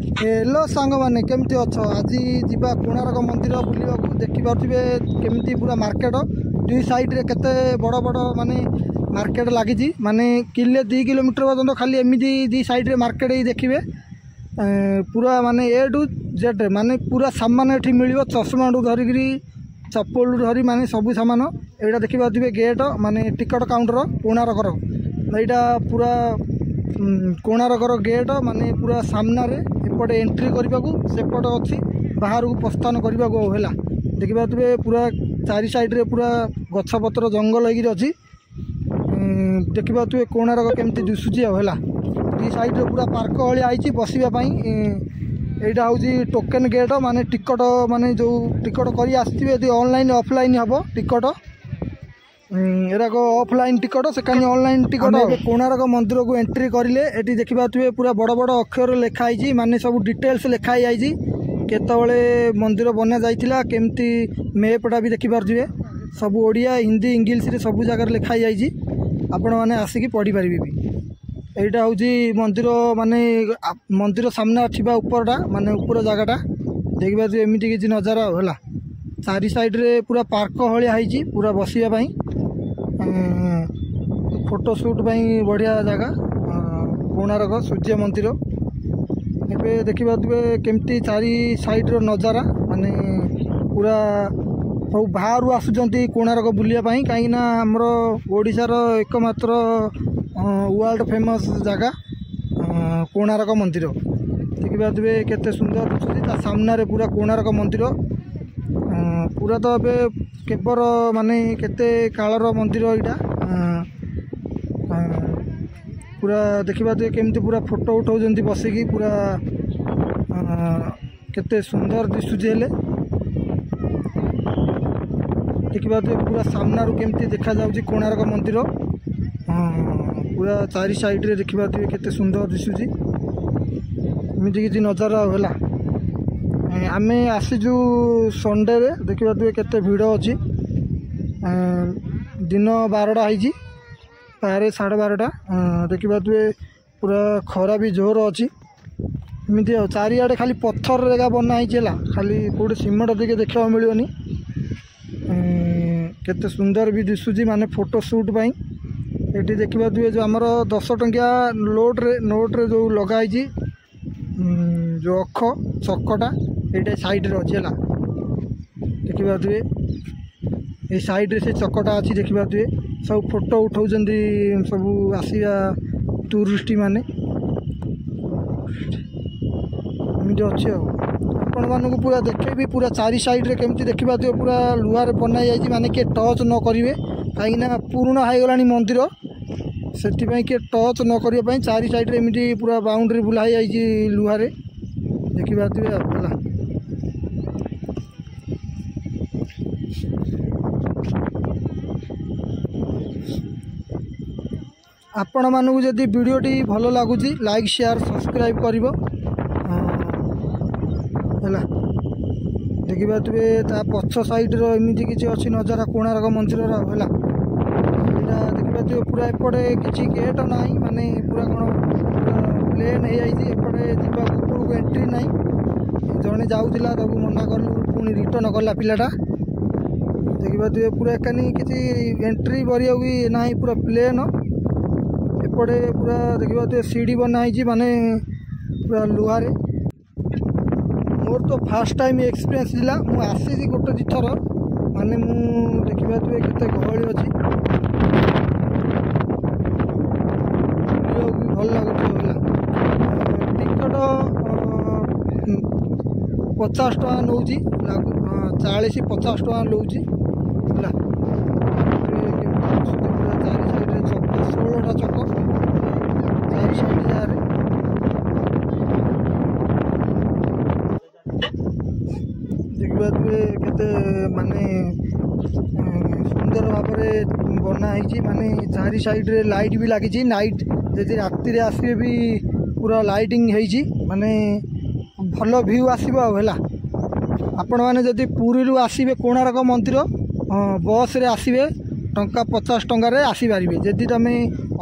Hello सांग मैंने केमती अच्छ आज जा कोणार्क मंदिर बुलवा देखिपे केमती पूरा मार्केट दुई साइड रे केते बड़ बड़ माने मार्केट लगी माने किले 2 किलोमीटर पर्यटन खाली एमती दी साइड रे मार्केट ही देखिए पूरा माने ए टू जेड माने पूरा सामान ये मिल चश्मा टू धरिकी चप्पल धरी माने सब सामान यहाँ देखिपे गेट माने टिकट काउंटर कोणार्कर यहाँ पूरा कोणार्कर गेट माने पूरा सामने एपटे एंट्री करने को सेपट अच्छी बाहर को प्रस्थान करने को है देखिपे पूरा चारि साइड रे पूरा गछपत्र जंगल होगी अच्छी देखिपे कोणार्क केमती दिशुची है दी साइड रे पूरा पार्क भाई आई बसवाई यहाँ हूँ टोकेन गेट माने टिकट माने जो टिकट कर आसवे ऑनलाइन ऑफलाइन हम टिकट एराक ऑफलाइन टिकट से ऑनलाइन टिकट कोणार्क मंदिर को एंट्री करें ये देखिपे पूरा बड़ बड़ अक्षर लिखाई माने सब डिटेल्स लिखाई आई केतबले मंदिर बना जाइथिला केमती मैपटा भी देखिपे सब ओडिया हिंदी इंग्लिश रे सब जगह लिखाई आई आपण मैंने आसिक पढ़ी पारे भी यहाँ हूँ मंदिर माने मंदिर सामने थी उपरटा माने ऊपर जगहटा देखिए एमती किसी नजारा है चारि साइड रे पूरा पार्क भाई पूरा बसवाई फोटो शूट बढ़िया जगह कोणार्क सूर्य मंदिर एबे देखिपे केमती चारि साइड रो नजारा माने पूरा सब बाहर आसुचंती कोणार्क बुलिया कहीं आमर ओडिशार एकमात्र वर्ल्ड फेमस जगह कोणार्क मंदिर देखिपे केते सुंदर दिखुची सामने पूरा कोणार्क मंदिर पूरा तो ए केवर माने केते कालर मंदिर यहाँ पूरा देखिपे केमती पूरा फोटो उठाउछंती बसिकी पूरा केते सुंदर दिशुची हेले देखिपे पूरा सामना रू केमती देखा जाउची कोणार्क मंदिर पूरा चारि साइड रे देखिपे केते सुंदर दिशुची एमती किसी नजारा है आमे आसीजु संडे रे देखिपे केते भिड़ अच्छी दिन 12टा है बारे 12:30 देखिपे पूरा खरा भी जोर अच्छी एमती चारिआडे खाली पत्थर जगह बनाई खाली कौटे सीमेंट देखे देखा मिलनी केते सुंदर भी दिशुची माने फोटो शूट ये देखिपे जो आमर 10 टंकिया नोट रे जो लगाई जो अख चकटा ये साइड रे अच्छी है देखिपे ये साइड रे से चकटा अच्छी देखिपे सब फोटो उठाउछन सब आसिया टूरिस्ट माने एमती अच्छे आपण मानक पूरा देखे भी पूरा चारि साइड रे केमती देखिपे पूरा लुहार बनाई जाइए माने किए टच न करेंगे कहीं पुराना हो गलानी मंदिर से किए टच न करने चारि साइड रे एमती पूरा बाउंड्री बुलाई जाइए लुहारे देखिपे है आपण मानू जदि वीडियोटी भल लगुच लाइक शेयर सब्सक्राइब कर देखिपे पछ साइड एमती किसी अच्छी नजारा कोणार्क मंदिर है देखिपे पूरा एपटे किसी गेट ना माने पूरा कौन प्लेन हो जापटे जावाक एंट्री ना जड़े जाऊला तब मना कलु पुणी रिटर्न कला पिलाटा देखिपे पूरा एकानी किसी एंट्री करिया भी ना पूरा प्लेन एपटे पूरा देखिपे सीढ़ी बनाई माने पूरा लुहारे मोर तो फास्ट टाइम एक्सपीरियंस दिला मु आसी गोटे दिथर माने मु देखिपे केते गहली अच्छी भल लगुच टिकट 50 टका नौ 40-50 टका नौ 16टा चक चारि साइड जारे देखिपे केते माने सुंदर भाव बनाई माने चारि साइड रे लाइट भी लगी नाइट जदि राति आसवे भी पूरा लाइटिंग है माने भल व्यू आसो है आपण मैंने जदि पुरी रू आसवे कोणार्क मंदिर बस रे आसवे टंका 50 टंकार आसीपारे जदि तुम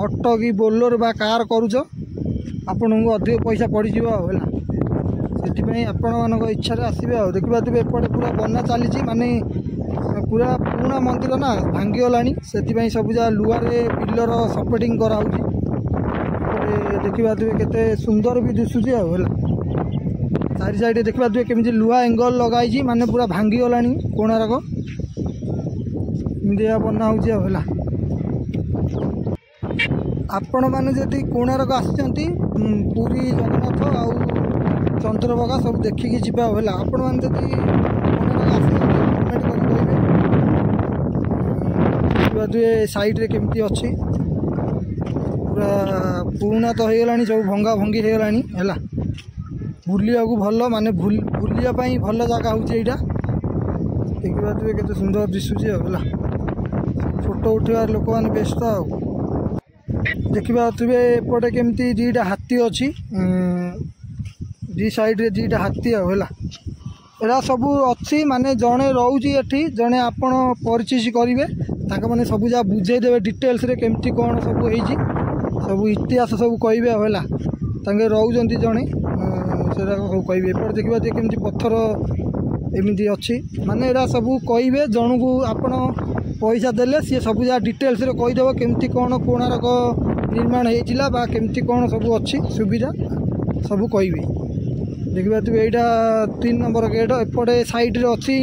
ऑटो कि बोलेरो बा कार करुच आपन को अधिक पैसा पड़ है से आपण मान इच्छा आसबे आ देखा एपटे पूरा बना चली माने पूरा पुराना मंदिर ना भांगीगला से सब जगह लुआरे पिलर सपोर्टिंग कराऊँगी देखा केते सुंदर भी दिशुची है चारि साइड देखा केमी लुहा एंगल लगाई माने पूरा भांगीगला कोणार्क इंडिया बना होगा आपण मैंने जदि कोणार्क आसी पुरी जगन्नाथ आउ चंद्रभागा सब देखिकी जी आपण मैंने जदि कोणार्क आसी कमेंट कर साइड रे केमती अच्छी पूरा पुराना तो हो गला सब भंगा भंगी हो गला बुलिया को भल माने बुलिया भल जगह होगा देखा केते सुंदर दिशुची है फोटो उठार लोक मैंने व्यस्त आ देखा एपटे केमती दीटा हाथी अच्छी दी साइड रे दीटा हाथी है सब अच्छी माने जड़े रोचे ये जड़े आपण परिचय करेंगे मैंने सब जगह बुझेदेवे डिटेल्स रे केमती कौन सब हो सब इतिहास सब कहे रोच जड़े से सब कहे एपटे देखा केमती पत्थर एमती अच्छी माने एरा सब कहे जन को आपण पैसा देले सी सब जगह डिटेल्स रे कहीदेव केमती कौन कोणार्क निर्माण होता केमती कौन सब अच्छी सुविधा सब कहे देखा यहाँ 3 नंबर गेट एपटे साइड रे अच्छी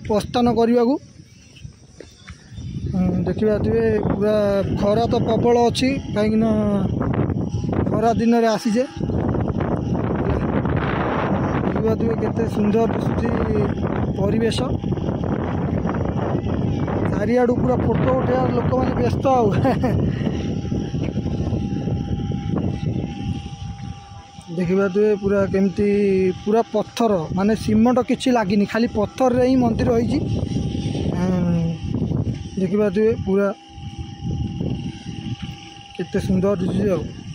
प्रस्थान करने को देखा पूरा खरा तो प्रबल अच्छी कहीं खरा दिन में आसीजे देखा केते सुंदर दिशुची परिवेश चारिआडू पूरा फोटो उठा लोक मैंने व्यस्त आ देखा पूरा केमती पूरा पत्थर माने सीमेंट किसी लगिनी खाली पत्थर रे ही मंदिर होइछि देखा पूरा केते सुंदर दिशुची।